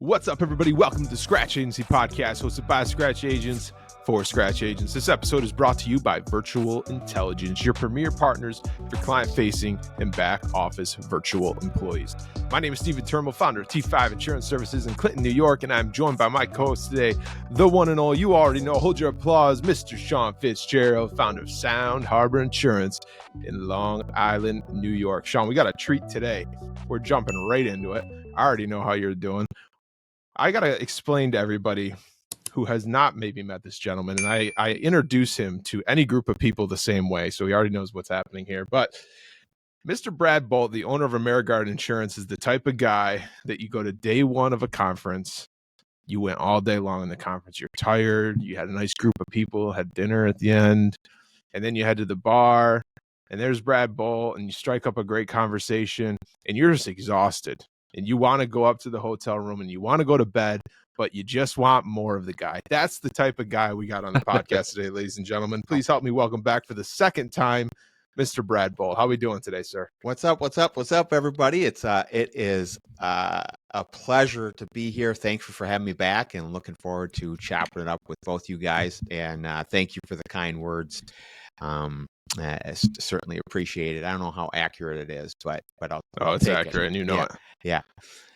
What's up, everybody? Welcome to the Scratch Agency Podcast, hosted by Scratch Agents for Scratch Agents. This episode is brought to you by Virtual Intelligence, your premier partners for client-facing and back-office virtual employees. My name is Stephen Turnbull, founder of T5 Insurance Services in Clinton, New York, and I'm joined by my co-host today, the one and all you already know. Hold your applause, Mr. Sean Fitzgerald, founder of Sound Harbor Insurance in Long Island, New York. Sean, we got a treat today. We're jumping right into it. I already know how you're doing. I got to explain to everybody who has not maybe met this gentleman, and I introduce him to any group of people the same way, so he already knows what's happening here. But Mr. Brad Boldt, the owner of AmeriGuard Insurance, is the type of guy that you go to day one of a conference, you went all day long in the conference, you're tired, you had a nice group of people, had dinner at the end, and then you head to the bar, and there's Brad Boldt, and you strike up a great conversation, and you're just exhausted. And you want to go up to the hotel room and you want to go to bed, but you just want more of the guy. That's the type of guy we got on the podcast today, ladies and gentlemen. Please help me welcome back for the second time, Mr. Brad Boldt. How are we doing today, sir? What's up, everybody? It is a pleasure to be here. Thank you for having me back, and looking forward to chopping it up with both you guys. And thank you for the kind words. It's certainly appreciated. I don't know how accurate it is, but I'll it's take accurate, it. and you know it. Yeah.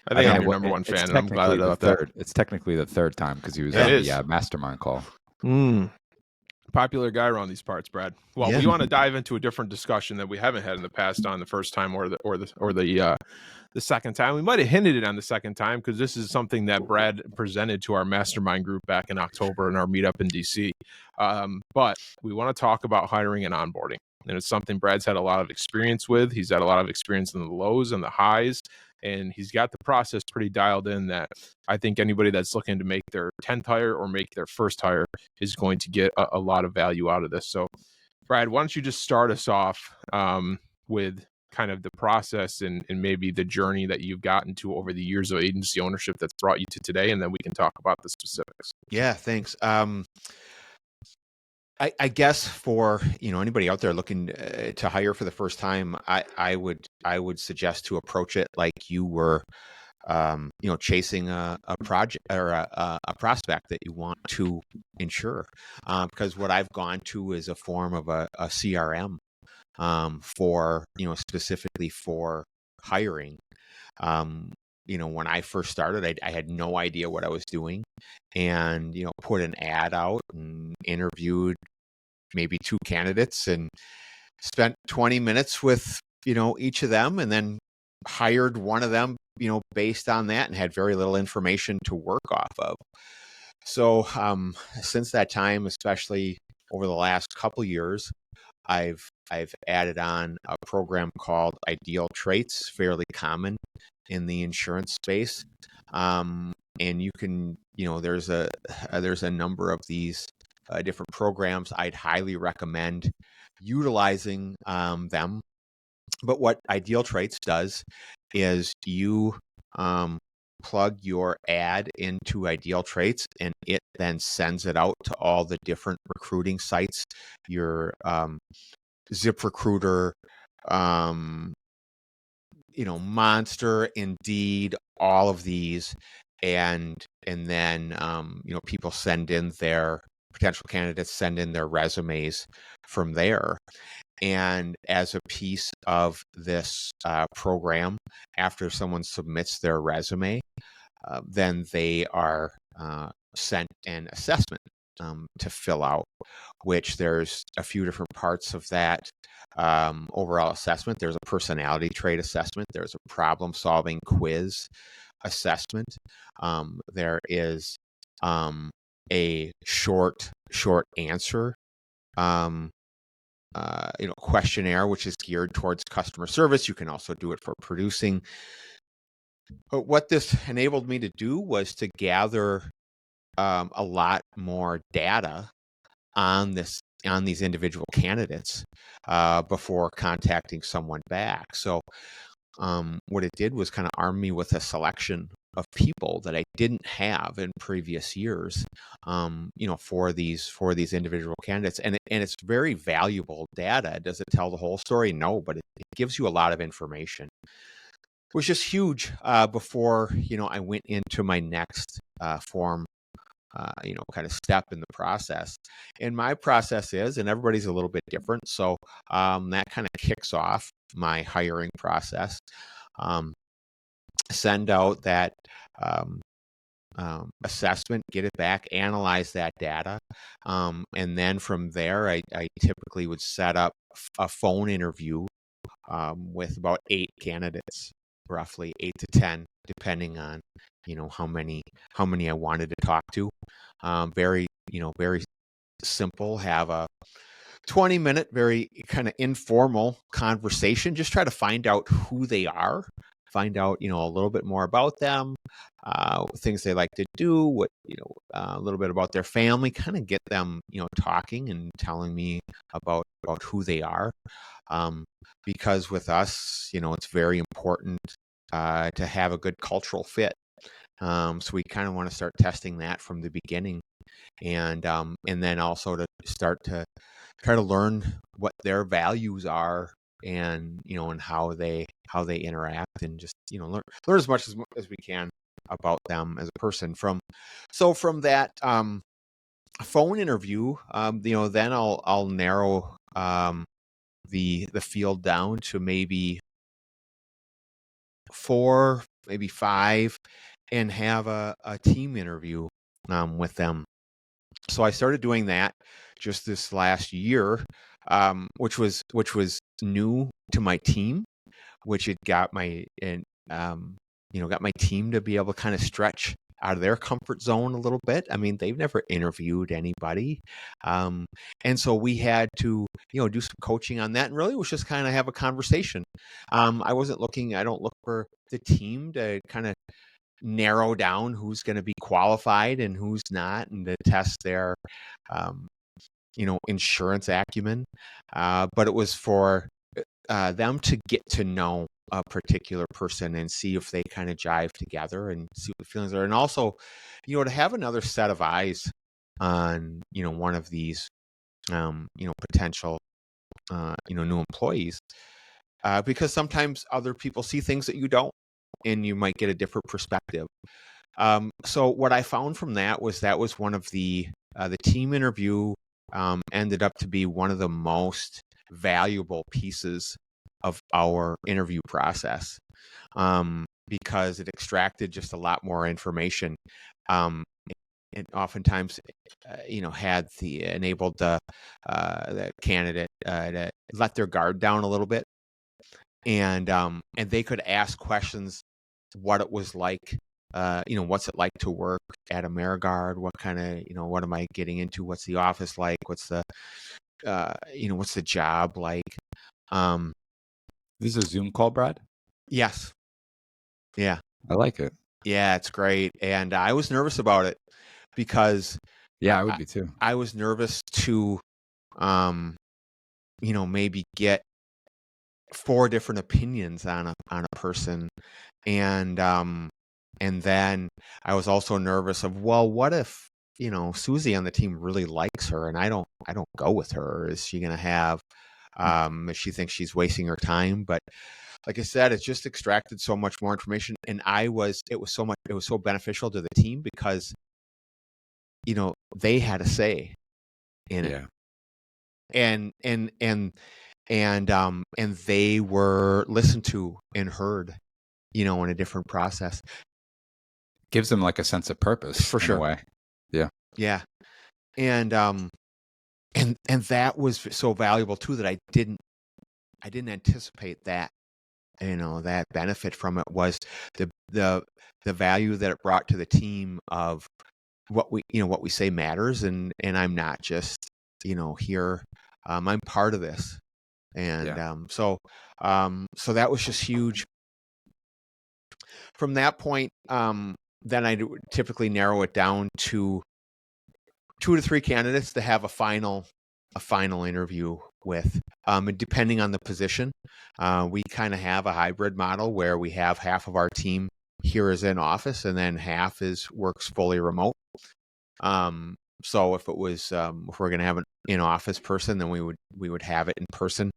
I think I'm your number one fan, and I'm glad about that. It's technically the third time because he was on the mastermind call. Popular guy around these parts, Brad. Well, we want to dive into a different discussion that we haven't had in the past on the first time or the second time. We might have hinted it on the second time because this is something that Brad presented to our mastermind group back in October in our meetup in DC. But we want to talk about hiring and onboarding. And it's something Brad's had a lot of experience with. He's had a lot of experience in the lows and the highs, and he's got the process pretty dialed in that I think anybody that's looking to make their 10th hire or make their first hire is going to get a lot of value out of this. So, Brad, why don't you just start us off with kind of the process and maybe the journey that you've gotten to over the years of agency ownership that's brought you to today, and then we can talk about the specifics. Yeah, thanks. I guess for anybody out there looking to hire for the first time, I would suggest to approach it like you were chasing a project or a prospect that you want to insure, because what I've gone to is a form of a CRM for specifically for hiring. When I first started, I had no idea what I was doing, and put an ad out and interviewed maybe 2 candidates and spent 20 minutes with each of them, and then hired one of them based on that, and had very little information to work off of. So since that time, especially over the last couple years, I've added on a program called Ideal Traits, fairly common in the insurance space. And you can, there's a number of these different programs. I'd highly recommend utilizing them. But what Ideal Traits does is you plug your ad into Ideal Traits, and it then sends it out to all the different recruiting sites, your ZipRecruiter, Monster, Indeed, all of these, and then people send in their potential candidates, send in their resumes from there. And as a piece of this program, after someone submits their resume, then they are sent an assessment to fill out, which there's a few different parts of that overall assessment. There's a personality trait assessment. There's a problem-solving quiz assessment. There is a short answer questionnaire, which is geared towards customer service. You can also do it for producing. But what this enabled me to do was to gather a lot more data on these individual candidates before contacting someone back. So what it did was kind of arm me with a selection of people that I didn't have in previous years, for these individual candidates. And it's very valuable data. Does it tell the whole story? No, but it gives you a lot of information. was just huge before, I went into my next form, kind of step in the process. And my process is, and everybody's a little bit different. So that kind of kicks off my hiring process. Send out that assessment, get it back, analyze that data. And then from there, I typically would set up a phone interview with about 8 candidates, roughly 8 to 10, depending on, how many I wanted to talk to. Very simple. Have a 20-minute, very kind of informal conversation. Just try to find out who they are, find out, a little bit more about them, things they like to do, a little bit about their family, kind of get them, talking and telling me about who they are. Because with us, it's very important to have a good cultural fit. So we kind of want to start testing that from the beginning, and then also to start to try to learn what their values are, and and how they interact, and just learn as much as we can about them as a person. From that phone interview, then I'll narrow the field down to maybe 4, maybe 5, and have a team interview with them. So I started doing that just this last year, which was new to my team, which it got my team to be able to kind of stretch out of their comfort zone a little bit. I mean, they've never interviewed anybody. And so we had to, do some coaching on that, and really was just kind of have a conversation. I don't look for the team to kind of narrow down who's going to be qualified and who's not, and to test their, insurance acumen. But it was for them to get to know a particular person and see if they kind of jive together and see what the feelings are. And also, to have another set of eyes on, one of these, potential, new employees, because sometimes other people see things that you don't, and you might get a different perspective. So what I found from that was one of the team interview ended up to be one of the most valuable pieces of our interview process, because it extracted just a lot more information. It oftentimes, enabled the candidate to let their guard down a little bit, and they could ask questions, what it was like, what's it like to work at AmeriGuard? What kind of, what am I getting into? What's the office like? What's the, what's the job like? This is a Zoom call, Brad? Yes. Yeah. I like it. Yeah, it's great. And I was nervous about it because I would be too. I was nervous to, maybe get 4 different opinions on a person. And then I was also nervous of, well, what if, Susie on the team really likes her and I don't go with her? Is she going to have, if she thinks she's wasting her time? But like I said, it just extracted so much more information, and it was so beneficial to the team because, they had a say in it. And they were listened to and heard, in a different process. Gives them like a sense of purpose, for sure. In a way. Yeah. Yeah. And that was so valuable too, that I didn't anticipate that, that benefit from it was the value that it brought to the team of what we say matters. And I'm not just, here, I'm part of this. And so that was just huge. From that point, then I typically narrow it down to 2 to 3 candidates to have a final interview with. And depending on the position, we kind of have a hybrid model where we have half of our team here is in office, and then half works fully remote. So if it was, if we're going to have an in-office person, then we would have it in person.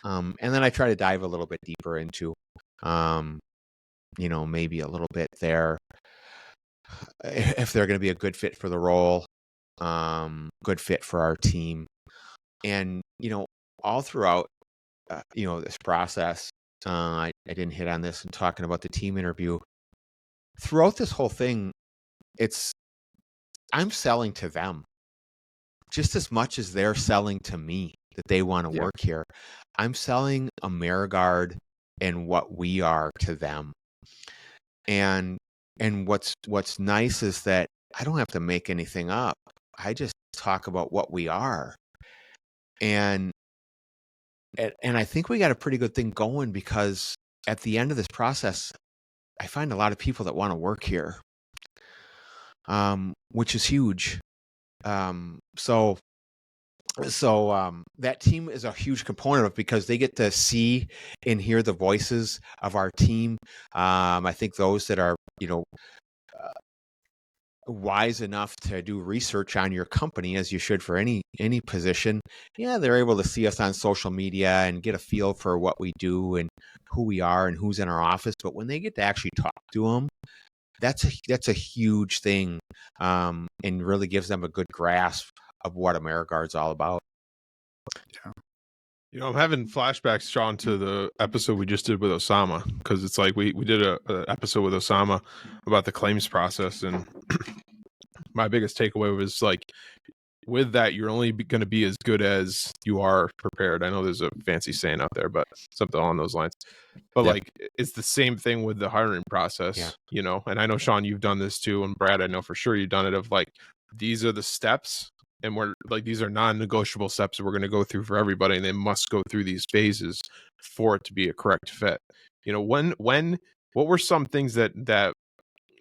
And then I try to dive a little bit deeper into, maybe a little bit there, if they're going to be a good fit for the role, good fit for our team. And, all throughout, this process, I didn't hit on this in talking about the team interview. Throughout this whole thing, I'm selling to them just as much as they're selling to me that they want to work here. I'm selling AmeriGuard and what we are to them. And what's nice is that I don't have to make anything up. I just talk about what we are. And I think we got a pretty good thing going, because at the end of this process, I find a lot of people that want to work here, which is huge. So that team is a huge component of it, because they get to see and hear the voices of our team. I think those that are, wise enough to do research on your company, as you should for any position, they're able to see us on social media and get a feel for what we do and who we are and who's in our office. But when they get to actually talk to them, that's a huge thing, and really gives them a good grasp of what AmeriGuard's all about. Yeah. I'm having flashbacks, Sean, to the episode we just did with Osama, because it's like we did a episode with Osama about the claims process, and my biggest takeaway was like, with that, you're only going to be as good as you are prepared. I know there's a fancy saying out there, but something along those lines. But like, it's the same thing with the hiring process, and I know, Sean, you've done this too. And Brad, I know for sure you've done it, of like, these are the steps, and we're like, these are non-negotiable steps that we're going to go through for everybody. And they must go through these phases for it to be a correct fit. What were some things that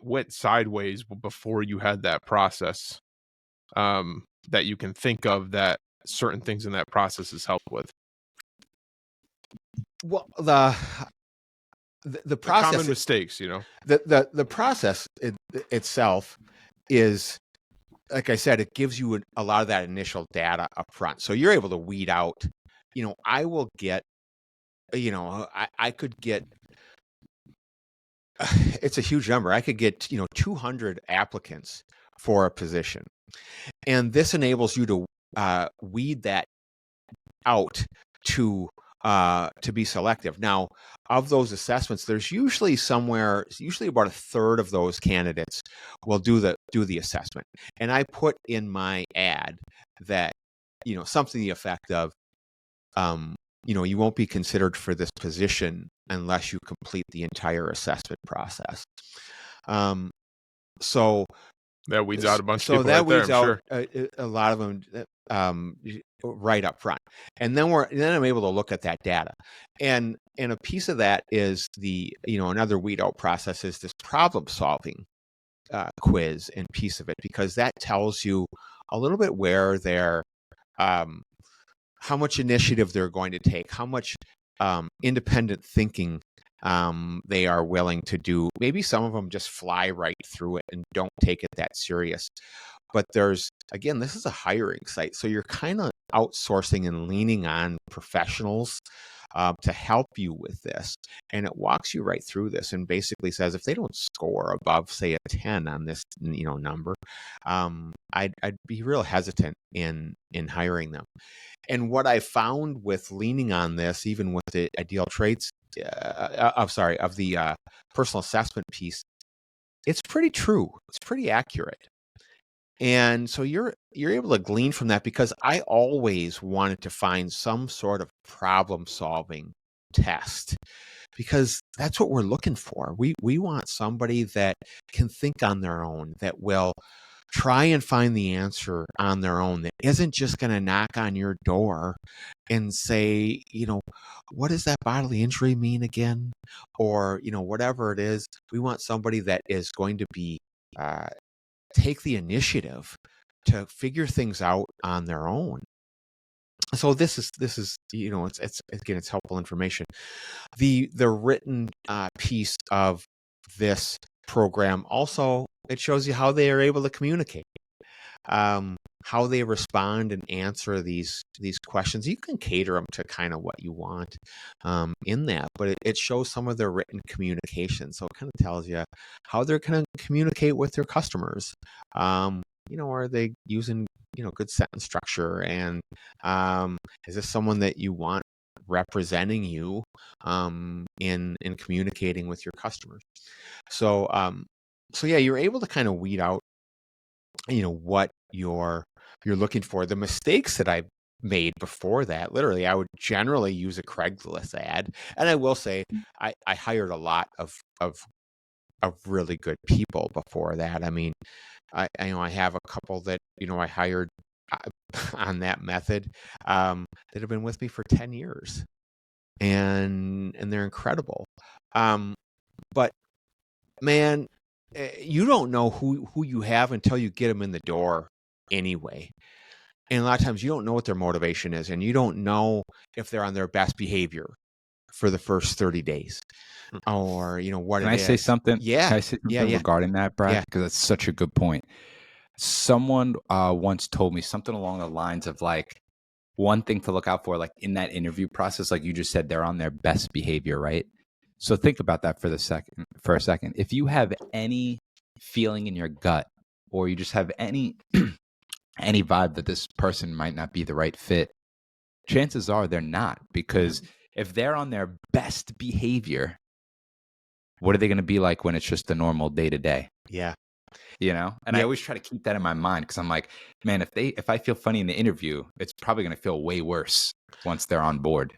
went sideways before you had that process, that you can think of that certain things in that process has helped with? Well, the process, common mistakes, the process itself is, like I said, it gives you a lot of that initial data up front. So you're able to weed out, I will get, I could get, it's a huge number. I could get, 200 applicants for a position. And this enables you to weed that out to be selective. Now, of those assessments, there's usually about a third of those candidates will do the assessment. And I put in my ad that, something to the effect of, you won't be considered for this position unless you complete the entire assessment process. So that weeds out a bunch of people. So that weeds out a lot of them right up front, and then I'm able to look at that data, and a piece of that is another weed out process is this problem solving quiz and piece of it, because that tells you a little bit where they're how much initiative they're going to take, how much independent thinking they are willing to do. Maybe some of them just fly right through it and don't take it that serious. But this is a hiring site, so you're kind of outsourcing and leaning on professionals to help you with this. And it walks you right through this and basically says, if they don't score above, say, a 10 on this, number, I'd be real hesitant in hiring them. And what I found with leaning on this, even with the ideal traits, of the personal assessment piece, it's pretty true. It's pretty accurate. And so you're able to glean from that, because I always wanted to find some sort of problem solving test, because that's what we're looking for. We want somebody that can think on their own, that will try and find the answer on their own, that isn't just going to knock on your door and say, what does that bodily injury mean again? Or, whatever it is. We want somebody that is going to be take the initiative to figure things out on their own. So this is it's helpful information. The written piece of this program also, it shows you how they are able to communicate. how they respond and answer these questions. You can cater them to kind of what you want in that, but it shows some of their written communication. So it kind of tells you how they're going to communicate with their customers. Are they using good sentence structure, and is this someone that you want representing you in communicating with your customers? So yeah, you're able to kind of weed out what you're looking for. The mistakes that I made before that, literally, I would generally use a Craigslist ad, and I will say I hired a lot of really good people before that. I mean, I have a couple that I hired on that method that have been with me for 10 years, and they're incredible. But man, you don't know who you have until you get them in the door anyway. And a lot of times you don't know what their motivation is, and you don't know if they're on their best behavior for the first 30 days or, what Can it I is. say something? Yeah. Can I say something regarding that, Brad? Yeah. Because that's such a good point. Someone once told me something along the lines of like, one thing to look out for, like in that interview process, like you just said, they're on their best behavior, right? So think about that for a second. If you have any feeling in your gut, or you just have any any vibe that this person might not be the right fit, chances are they're not, because if they're on their best behavior, what are they going to be like when it's just the normal day to day? Yeah. And I always try to keep that in my mind, because I'm like, man, if I feel funny in the interview, it's probably going to feel way worse once they're on board.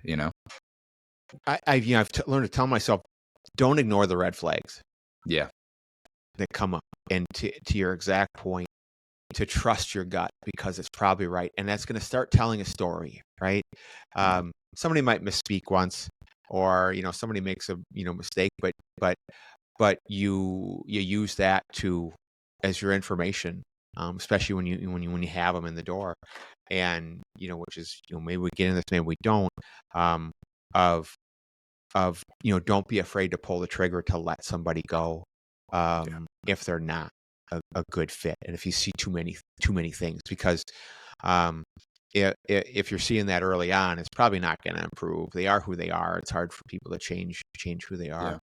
I've learned to tell myself, don't ignore the red flags. Yeah. That come up, and to your exact point, to trust your gut, because it's probably right, and that's going to start telling a story, right? Somebody might misspeak once, or somebody makes a mistake, but you use that as your information, especially when you have them in the door, and which is maybe we get in this, maybe we don't, of don't be afraid to pull the trigger to let somebody go if they're not a good fit, and if you see too many things, because if you're seeing that early on, it's probably not going to improve. They are who they are. It's hard for people to change who they are.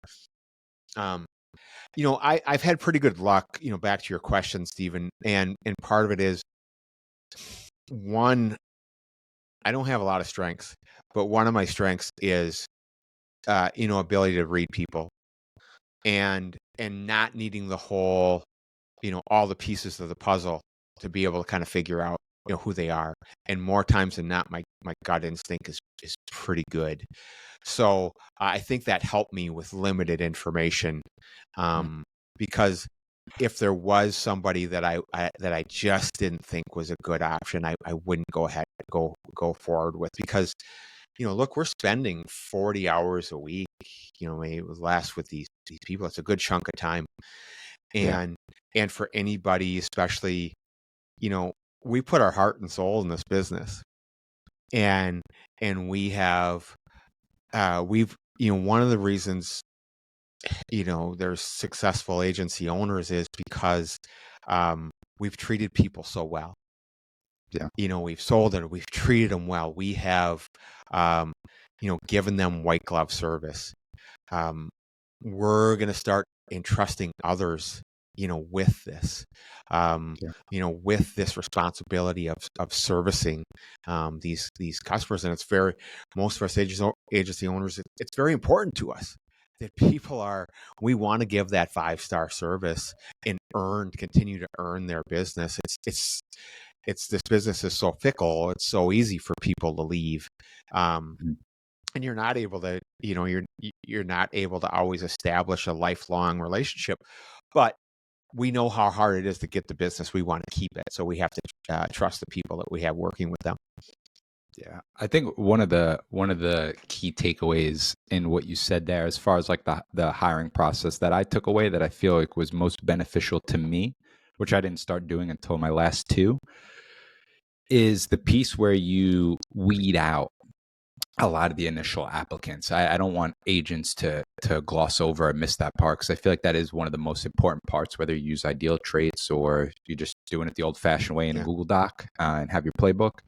I've had pretty good luck, back to your question, Stephen, and part of it is, one, I don't have a lot of strengths, but one of my strengths is ability to read people, and not needing the whole, all the pieces of the puzzle to be able to kind of figure out who they are. And more times than not, my gut instinct is pretty good. So I think that helped me with limited information, because if there was somebody that I just didn't think was a good option, I wouldn't go ahead go forward with, because look, we're spending 40 hours a week, maybe it lasts with these people. It's a good chunk of time. And for anybody, especially, we put our heart and soul in this business, and we have, we've, one of the reasons, there's successful agency owners is because, we've treated people so well. We've sold it, we've treated them well. We have, given them white glove service. We're going to start entrusting others, with this, with this responsibility of servicing these customers. And it's most of us agency owners, it's very important to us that we want to give that 5-star service and continue to earn their business. This business is so fickle. It's so easy for people to leave. And you're not able to, you're not able to always establish a lifelong relationship, but we know how hard it is to get the business. We want to keep it. So we have to trust the people that we have working with them. Yeah. I think one of the key takeaways in what you said there, as far as like the hiring process that I took away, that I feel like was most beneficial to me, which I didn't start doing until my last 2, is the piece where you weed out a lot of the initial applicants. I don't want agents to gloss over and miss that part, because I feel like that is one of the most important parts, whether you use Ideal Traits or you're just doing it the old-fashioned way in a Google Doc and have your playbook.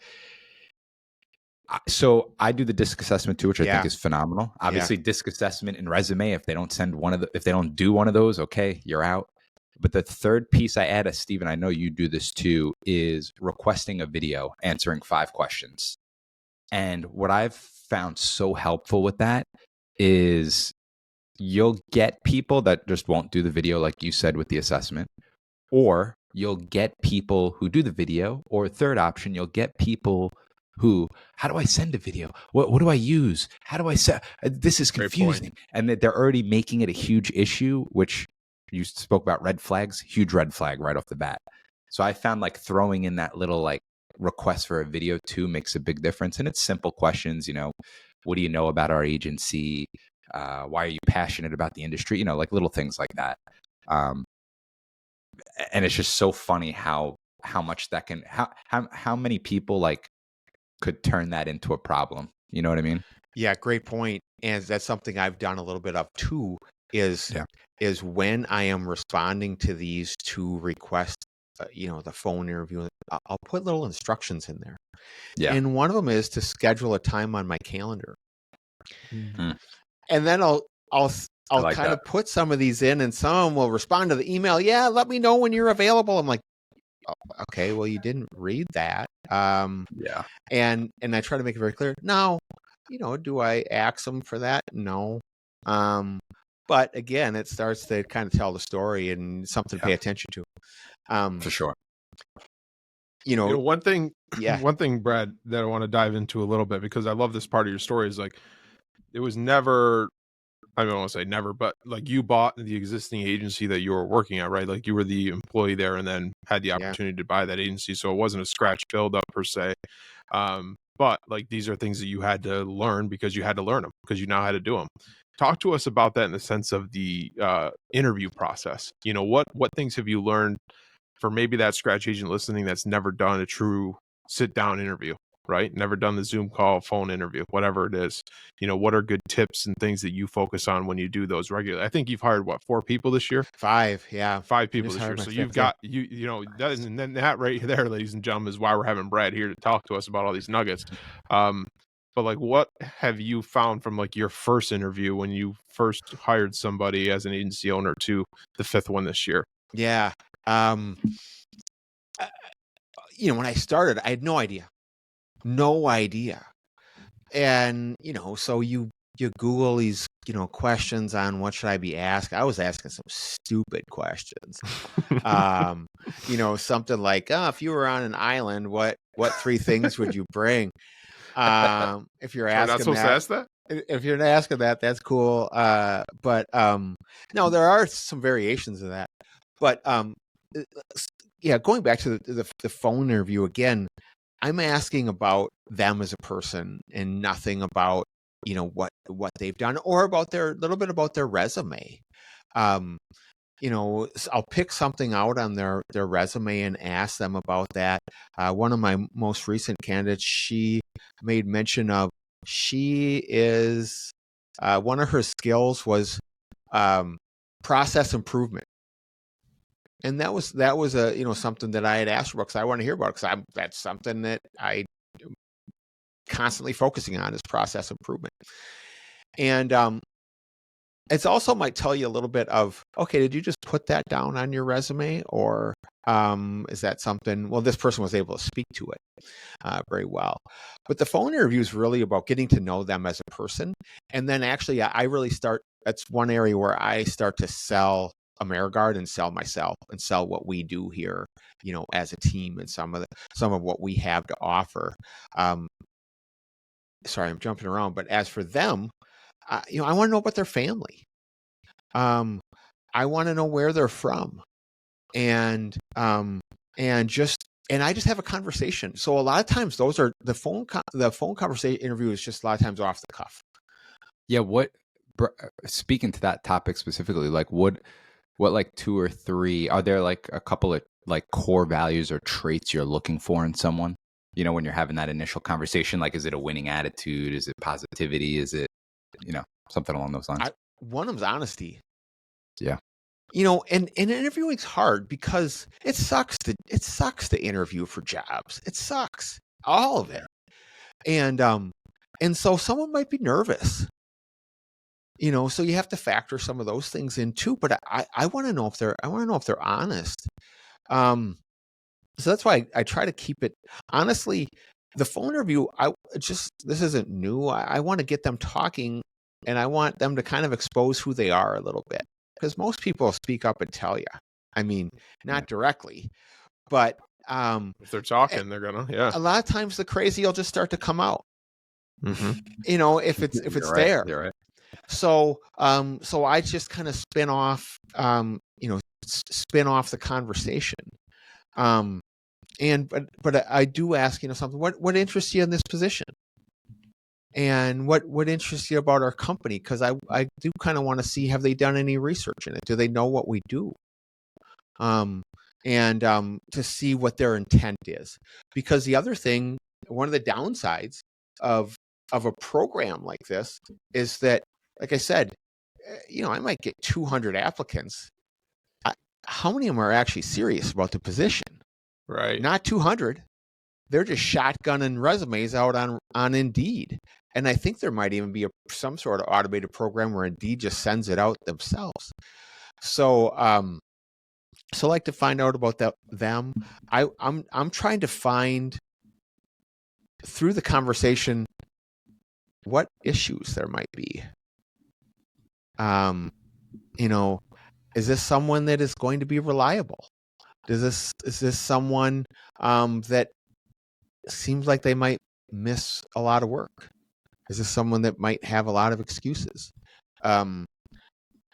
So I do the DISC assessment too, which I think is phenomenal. Obviously, DISC assessment and resume. If they don't do one of those, okay, you're out. But the third piece I add, Stephen, I know you do this too, is requesting a video answering 5 questions. And what I've found so helpful with that is you'll get people that just won't do the video, like you said with the assessment, or you'll get people who do the video, or third option, you'll get people who, how do I send a video? What do I use? How do I set? This is confusing. And that they're already making it a huge issue, which you spoke about red flags, huge red flag right off the bat. So I found like throwing in that little like request for a video too makes a big difference. And it's simple questions, what do you know about our agency? Why are you passionate about the industry? Like little things like that. And it's just so funny how much that can, how many people like could turn that into a problem. You know what I mean? Yeah, great point. And that's something I've done a little bit of too, is when I am responding to these two requests, the phone interview, I'll put little instructions in there. Yeah. And one of them is to schedule a time on my calendar. Mm-hmm. And then I'll like kind of put some of these in, and some of them will respond to the email. Yeah, let me know when you're available. I'm like, oh, okay, well, you didn't read that. And I try to make it very clear. Now, do I ask them for that? No. But again, it starts to kind of tell the story and something to pay attention to. For sure. One thing, Brad, that I want to dive into a little bit, because I love this part of your story, is like, it was never, I don't want to say never, but like you bought the existing agency that you were working at, right? Like you were the employee there and then had the opportunity to buy that agency. So it wasn't a scratch build up per se. But like, these are things that you had to learn because you had to learn them, because you know how to do them. Talk to us about that in the sense of the interview process. What things have you learned for maybe that scratch agent listening that's never done a true sit down interview, right? Never done the Zoom call, phone interview, whatever it is. What are good tips and things that you focus on when you do those regularly? I think you've hired 4 people this year? 5, yeah. 5 people this year. So you've got and then that right there, ladies and gentlemen, is why we're having Brad here to talk to us about all these nuggets. But like, what have you found from like your first interview when you first hired somebody as an agency owner to the 5th one this year? Yeah. When I started, I had no idea. And, so you Google these, questions on what should I be asked. I was asking some stupid questions. Something like, if you were on an island, what 3 things would you bring? If you're asking not supposed to ask that? If you're asking that, that's cool. But no, there are some variations of that. But going back to the phone interview again, I'm asking about them as a person and nothing about what they've done or about their resume. I'll pick something out on their resume and ask them about that. One of my most recent candidates, she made mention of, she is one of her skills was process improvement. And that was a something that I had asked her about, because I want to hear about it, because that's something that I am constantly focusing on, is process improvement. And it's also might tell you a little bit of, okay, did you just put that down on your resume, or is that something? Well, this person was able to speak to it very well. But the phone interview is really about getting to know them as a person, and then actually, I really start. That's one area where I start to sell AmeriGuard and sell myself and sell what we do here, as a team, and some of what we have to offer. Sorry, I'm jumping around, but as for them, I want to know about their family. I want to know where they're from, and I just have a conversation. So a lot of times those are the phone conversation interview is just a lot of times off the cuff. Yeah. Speaking to that topic specifically, like what like 2 or 3, are there like a couple of like core values or traits you're looking for in someone? you know, when you're having that initial conversation? Like, is it a winning attitude? Is it positivity? Is it, you know, something along those lines? One of them's honesty. Yeah. You know, and interviewing's hard because it sucks to interview for jobs. It sucks. All of it. And so someone might be nervous. You know, so you have to factor some of those things in too. But I want to know if they're honest. So that's why I try to keep it. Honestly, the phone interview, this isn't new. I want to get them talking, and I want them to kind of expose who they are a little bit, because most people speak up and tell you. I mean, not directly, but if they're talking, they're gonna. Yeah. A lot of times the crazy will just start to come out. Mm-hmm. You know, if it's You're there. Right. You're right. So I just kind of spin off the conversation. But I do ask, you know, something, what interests you in this position? And what interests you about our company? Because I do kind of want to see, have they done any research in it? Do they know what we do? And to see what their intent is. Because the other thing, one of the downsides of a program like this is that, like I said, you know, I might get 200 applicants. How many of them are actually serious about the position? Right. Not 200. They're just shotgunning resumes out on Indeed. And I think there might even be some sort of automated program where Indeed just sends it out themselves. So, so I like to find out about them. I'm trying to find through the conversation what issues there might be. You know, is this someone that is going to be reliable? Is this someone that seems like they might miss a lot of work? Is this someone that might have a lot of excuses? And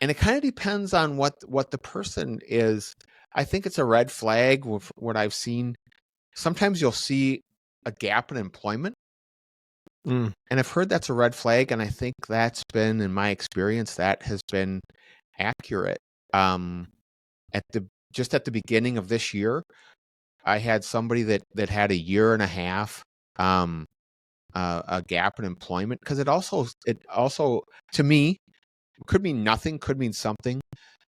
it kind of depends on what the person is. I think it's a red flag with what I've seen. Sometimes you'll see a gap in employment. And I've heard that's a red flag. And I think that's been, in my experience, that has been accurate. Just at the beginning of this year, I had somebody that had a year and a half a gap in employment, because it also to me could mean nothing, could mean something.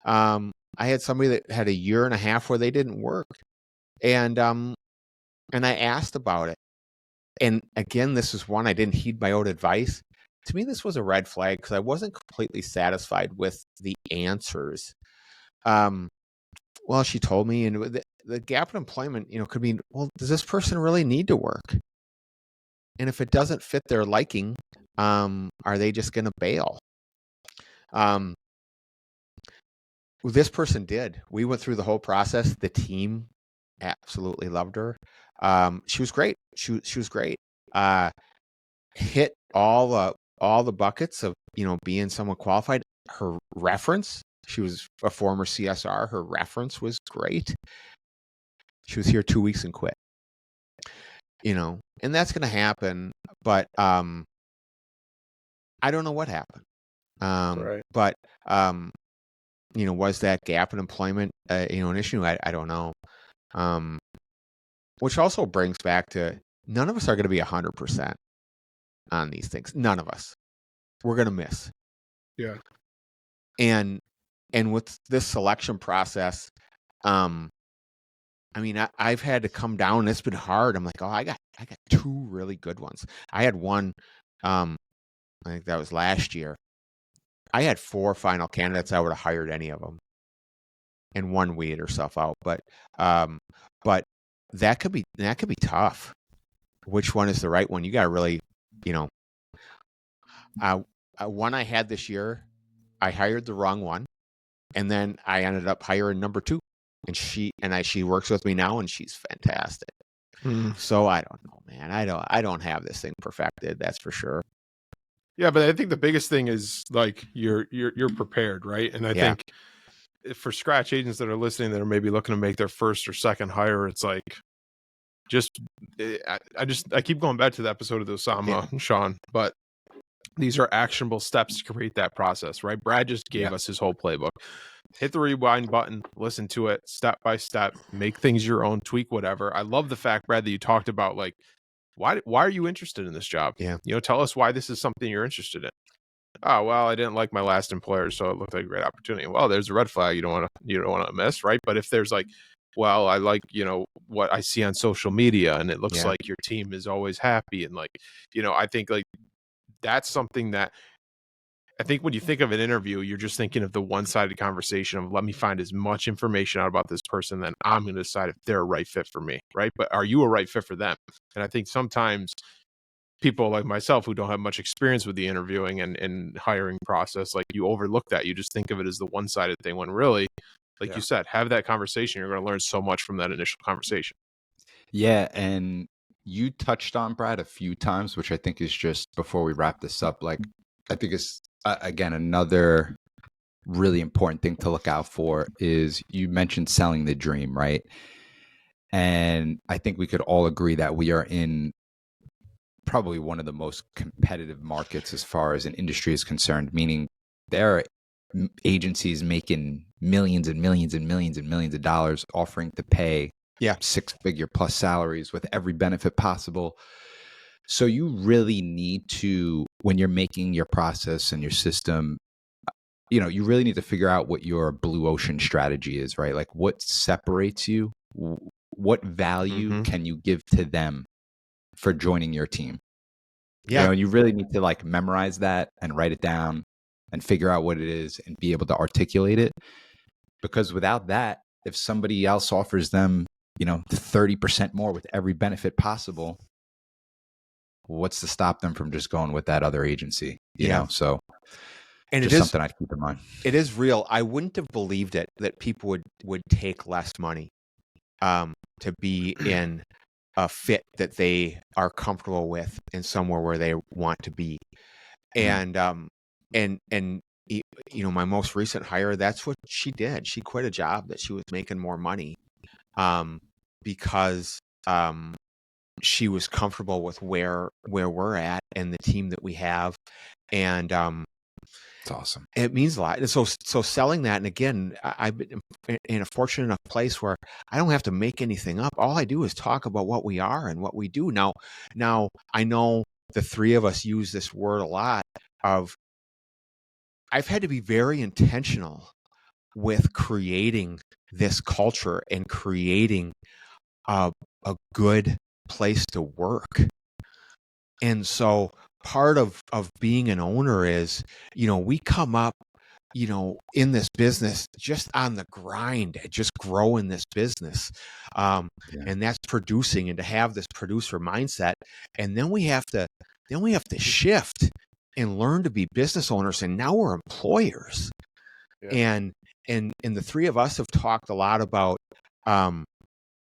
I had somebody that had a year and a half where they didn't work, and I asked about it. And again, this is one I didn't heed my own advice. To me, this was a red flag because I wasn't completely satisfied with the answers. Well, she told me, and the gap in employment, you know, could mean, well, does this person really need to work? And if it doesn't fit their liking, are they just going to bail? This person did. We went through the whole process. The team absolutely loved her. She was great. She was great. Hit all the buckets of, you know, being someone qualified. Her reference, she was a former CSR. Her reference was great. She was here 2 weeks and quit. You know, and that's going to happen. But I don't know what happened. Right. But you know, was that gap in employment, you know, an issue? I don't know. Which also brings back to, none of us are going to be 100% on these things. None of us. We're going to miss. Yeah. And with this selection process, I mean, I've had to come down. It's been hard. I'm like, oh, I got 2 really good ones. I had one, I think that was last year. I had 4 final candidates. I would have hired any of them, and one weeded herself out. But that could be tough. Which one is the right one? You got to really, you know. One I had this year, I hired the wrong one, and then I ended up hiring number 2, and she works with me now, and she's fantastic. So I don't know, man. I don't have this thing perfected. That's for sure. Yeah, but I think the biggest thing is, like, you're prepared, right? And I think for scratch agents that are listening that are maybe looking to make their first or second hire, it's like, I keep going back to the episode of the Osama and Sean, but These are actionable steps to create that process, right? Brad just gave us his whole playbook. Hit the rewind button, listen to it step by step, make things your own, tweak whatever. I love the fact, Brad, that you talked about like, why are you interested in this job? Yeah. Tell us why this is something you're interested in. Oh, well, I didn't like my last employer, so it looked like a great opportunity. Well, there's a red flag you don't want to miss, right? But if there's like, well, I like, what I see on social media and it looks Yeah. like your team is always happy. And like, I think like that's something that I think when you think of an interview, you're just thinking of the one-sided conversation of let me find as much information out about this person, then I'm going to decide if they're a right fit for me, right? But are you a right fit for them? And I think sometimes people like myself who don't have much experience with the interviewing and hiring process, like you overlook that. You just think of it as the one-sided thing when really, like you said, have that conversation. You're going to learn so much from that initial conversation. Yeah. And you touched on, Brad, a few times, which I think is just before we wrap this up, like I think is again, another really important thing to look out for is you mentioned selling the dream, right? And I think we could all agree that we are in probably one of the most competitive markets as far as an industry is concerned, meaning there are agencies making millions and millions and millions and millions of dollars offering to pay 6-figure plus salaries with every benefit possible. So you really need to, when you're making your process and your system, you really need to figure out what your blue ocean strategy is, right? Like what separates you, what value can you give to them for joining your team? Yeah. You really need to like memorize that and write it down and figure out what it is and be able to articulate it. Because without that, if somebody else offers them, 30% more with every benefit possible, what's to stop them from just going with that other agency? You know, so and just something I'd keep in mind. It is real. I wouldn't have believed it that people would take less money to be in a fit that they are comfortable with and somewhere where they want to be. And my most recent hire, that's what she did. She quit a job that she was making more money because she was comfortable with where we're at and the team that we have. And it's awesome. It means a lot. And so selling that, and again, I've been in a fortunate enough place where I don't have to make anything up. All I do is talk about what we are and what we do. Now I know the three of us use this word a lot of, I've had to be very intentional with creating this culture and creating a good place to work. And so part of being an owner is, we come up, in this business just on the grind, just growing this business. And that's producing, and to have this producer mindset. And then we have to shift and learn to be business owners. And now we're employers. Yeah. And the three of us have talked a lot about,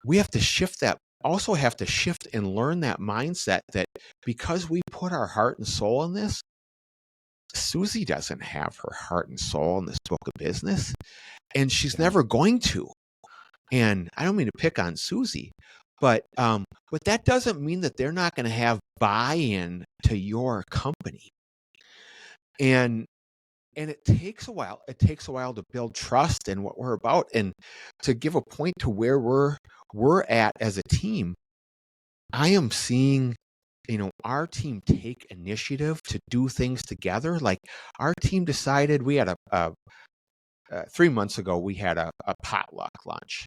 we have to shift that. Also have to shift and learn that mindset that because we put our heart and soul in this, Susie doesn't have her heart and soul in this book of business, and she's never going to. And I don't mean to pick on Susie, but that doesn't mean that they're not going to have buy-in to your company. And it takes a while. It takes a while to build trust in what we're about, and to give a point to where we're at as a team. I am seeing, our team take initiative to do things together. Like our team decided, we had 3 months ago, we had a potluck lunch,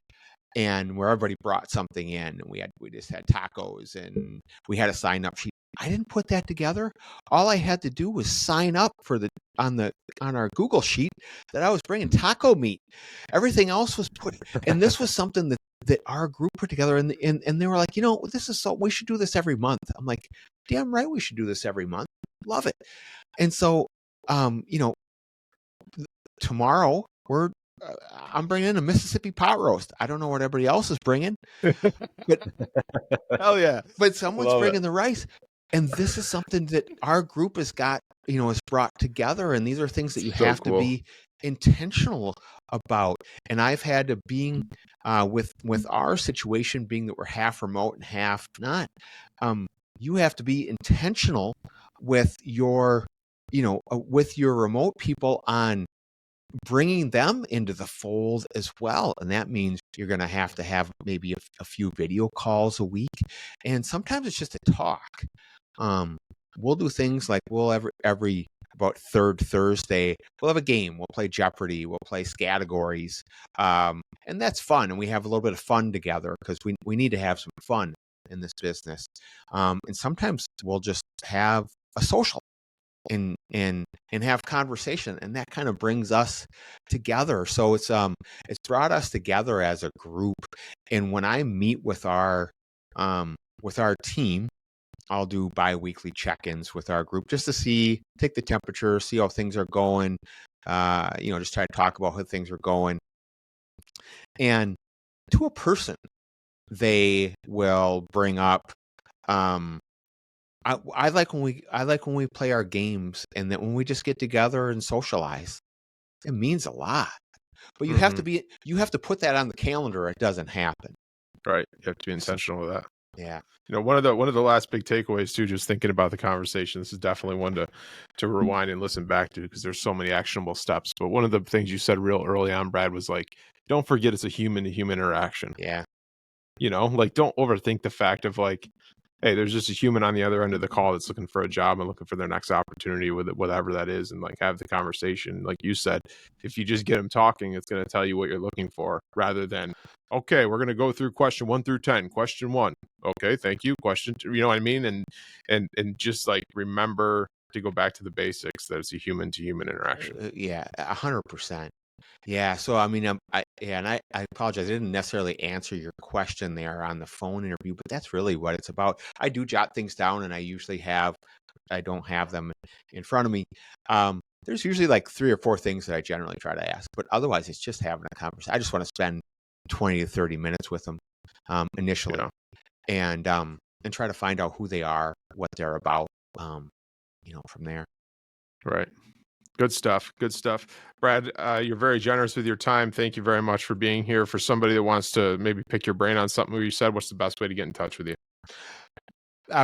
and where everybody brought something in, and we just had tacos, and we had a sign up sheet. I didn't put that together. All I had to do was sign up for on our Google sheet that I was bringing taco meat. Everything else was put, and this was something that our group put together, and they were like, this is we should do this every month. I'm like, damn right, we should do this every month. Love it. And so, tomorrow I'm bringing in a Mississippi pot roast. I don't know what everybody else is bringing, but hell yeah! But someone's bringing the rice, and this is something that our group has got, has brought together. And these are things that you have to be intentional about. And I've had to, being with our situation being that we're half remote and half not, you have to be intentional with your with your remote people on bringing them into the fold as well. And that means you're going to have maybe a few video calls a week. And sometimes it's just a talk. We'll do things like every about third Thursday, we'll have a game. We'll play Jeopardy. We'll play categories. And that's fun. And we have a little bit of fun together because we need to have some fun in this business. And sometimes we'll just have a social and have conversation, and that kind of brings us together. So it's brought us together as a group. And when I meet with our team, I'll do bi-weekly check-ins with our group just to take the temperature, see how things are going, just try to talk about how things are going. And to a person, they will bring up, I like when we play our games, and that when we just get together and socialize, it means a lot. But you have to put that on the calendar. It doesn't happen. Right. You have to be intentional with that. Yeah. One of the last big takeaways too, just thinking about the conversation, this is definitely one to rewind and listen back to, because there's so many actionable steps. But one of the things you said real early on, Brad, was like, don't forget it's a human to human interaction. Yeah. Don't overthink the fact of like, hey, there's just a human on the other end of the call that's looking for a job and looking for their next opportunity with it, whatever that is, and like have the conversation. Like you said, if you just get them talking, it's going to tell you what you're looking for, rather than, okay, we're going to go through question 1 through 10. Question 1, okay, thank you. Question 2, you know what I mean? And just like remember to go back to the basics, that it's a human to human interaction. Yeah, 100%. Yeah. So, I mean, I apologize. I didn't necessarily answer your question there on the phone interview, but that's really what it's about. I do jot things down, and I don't have them in front of me. There's usually like 3 or 4 things that I generally try to ask, but otherwise it's just having a conversation. I just want to spend 20 to 30 minutes with them, initially, and try to find out who they are, what they're about, from there. Right. Good stuff. Brad, you're very generous with your time. Thank you very much for being here. For somebody that wants to maybe pick your brain on something you said, what's the best way to get in touch with you?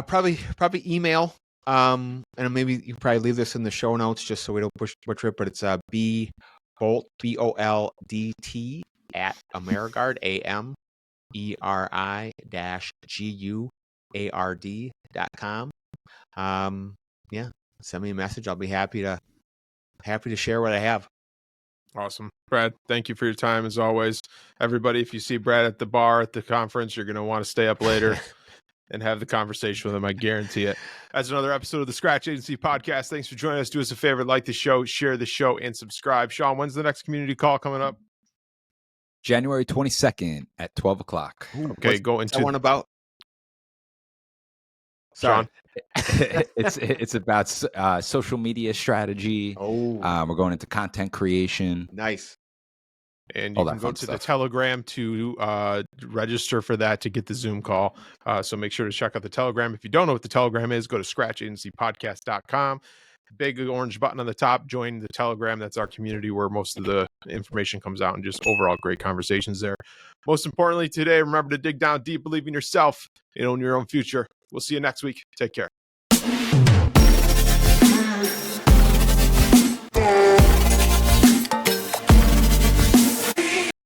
Probably email. And maybe you probably leave this in the show notes just so we don't butcher it, but it's B Boldt, BOLDT at Ameriguard, AMERI-GUARD.com. Yeah, send me a message. I'll be happy to share what I have. Awesome. Brad, thank you for your time as always. Everybody, if you see Brad at the bar at the conference, you're going to want to stay up later and have the conversation with him. I guarantee it. That's another episode of the Scratch Agency Podcast. Thanks for joining us. Do us a favor, like the show, share the show, and subscribe. Sean, when's the next community call coming up? January 22nd at 12 o'clock. Okay, go into that one about. Sean. It's about social media strategy. We're going into content creation. Nice. And you can go to the Telegram to register for that, to get the Zoom call. So make sure to check out the Telegram. If you don't know what the Telegram is, go to scratchagencypodcast.com. Big orange button on the top, join the Telegram. That's our community where most of the information comes out, and just overall great conversations there. Most importantly today, remember to dig down deep, believe in yourself, and own your own future. We'll see you next week. Take care.